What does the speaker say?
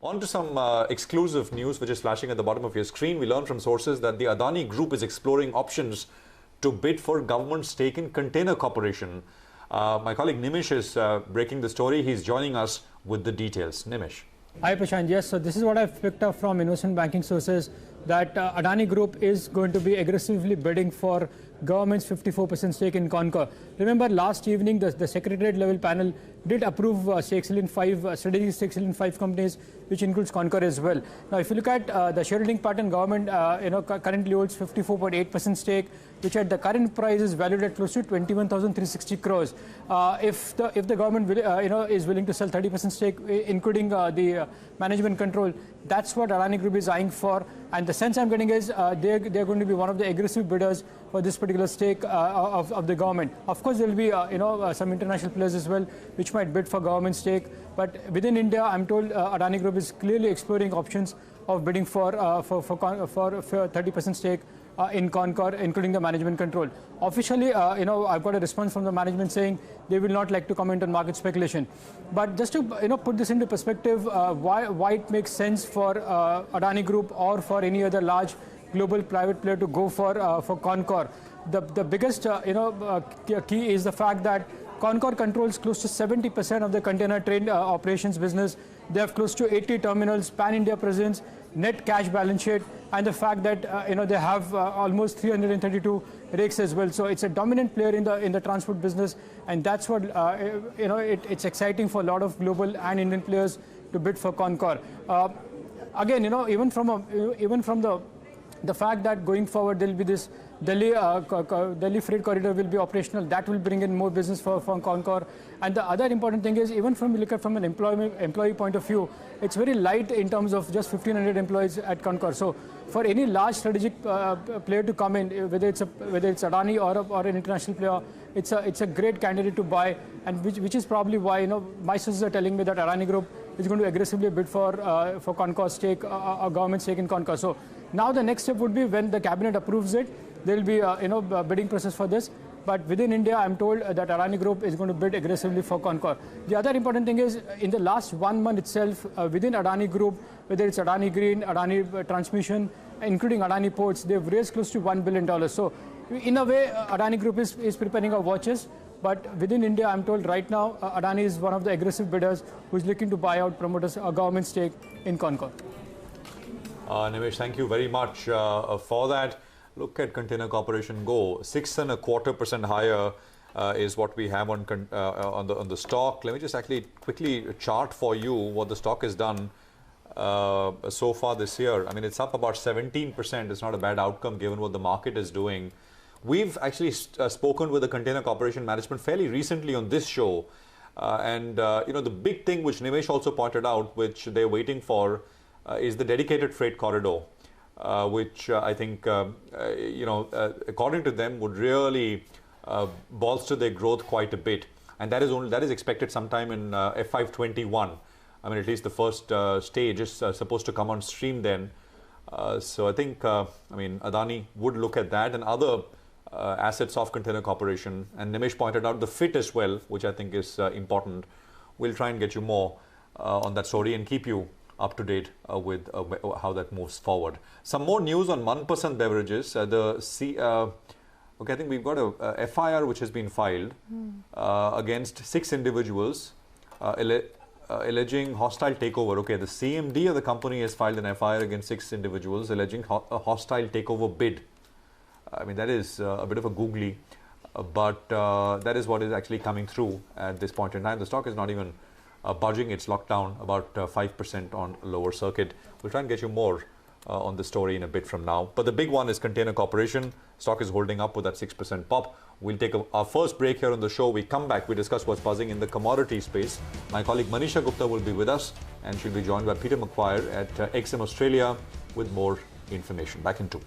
On to some exclusive news which is flashing at the bottom of your screen. We learned from sources that the Adani Group is exploring options to bid for government stake in Container Corporation. My colleague Nimish is breaking the story. He's joining us with the details. Nimish. Hi Prashant, yes, so this is what I've picked up from investment banking sources, that Adani Group is going to be aggressively bidding for government's 54% stake in Concor. Remember last evening the Secretariat level panel did approve strategic stakes in 5 companies, which includes Concor as well. Now if you look at the shareholding pattern, government currently holds 54.8% stake, which at the current price is valued at close to 21,360 crores. If the government is willing to sell 30% stake, including the management control, that's what Adani Group is eyeing for. And the sense I'm getting is they're going to be one of the aggressive bidders for this particular stake of the government. Of course, there will be some international players as well, which might bid for government stake. But within India, I'm told Adani Group is clearly exploring options of bidding for 30% stake in Concor, including the management control. Officially, I've got a response from the management saying they will not like to comment on market speculation. But just to put this into perspective, why it makes sense for Adani Group or for any other large global private player to go for Concor. The biggest key is the fact that Concor controls close to 70% of the container train operations business. They have close to 80 terminals, pan-India presence, net cash balance sheet, and the fact that they have almost 332 rakes as well. So it's a dominant player in the transport business, and that's what it's exciting for a lot of global and Indian players to bid for Concor. Again, even from the fact that going forward there will be this Delhi freight corridor will be operational. That will bring in more business for Concor. And the other important thing is, even from an employee point of view, it's very light in terms of just 1,500 employees at Concor. So for any large strategic player to come in, whether it's Adani or an international player, it's a great candidate to buy, and which is probably why my sources are telling me that Adani Group is going to aggressively bid for Concor stake, a government stake in Concor. So now the next step would be when the cabinet approves it, there will be a bidding process for this. But within India, I'm told that Adani Group is going to bid aggressively for Concor. The other important thing is, in the last 1 month itself, within Adani Group, whether it's Adani Green, Adani Transmission, including Adani Ports, they've raised close to $1 billion. So in a way, Adani Group is preparing our watches. But within India, I'm told right now, Adani is one of the aggressive bidders who's looking to buy out promoters a government stake in Concor. Nimish, thank you very much for that. Look at Container Corporation go. 6.25% higher is what we have on the stock. Let me just actually quickly chart for you what the stock has done so far this year. I mean, it's up about 17%. It's not a bad outcome given what the market is doing. We've actually spoken with the Container Corporation management fairly recently on this show. The big thing which Nimish also pointed out, which they're waiting for, is the dedicated freight corridor. Which I think, according to them, would really bolster their growth quite a bit, and that is expected sometime in FY21. I mean, at least the first stage is supposed to come on stream then. So I think, Adani would look at that and other assets of Container Corporation. And Nimish pointed out the fit as well, which I think is important. We'll try and get you more on that story and keep you up to date with how that moves forward. Some more news on Manpasand Beverages. I think we've got a FIR which has been filed against 6 individuals alleging hostile takeover. Okay, the CMD of the company has filed an FIR against 6 individuals alleging a hostile takeover bid. I mean, that is a bit of a googly, but that is what is actually coming through at this point in time. The stock is not even budging. It's locked down about 5% on lower circuit. We'll try and get you more on the story in a bit from now. But the big one is Container Corporation. Stock is holding up with that 6% pop. We'll take our first break here on the show. We come back, we discuss what's buzzing in the commodity space. My colleague Manisha Gupta will be with us, and she'll be joined by Peter McQuire at XM Australia with more information. Back in 2.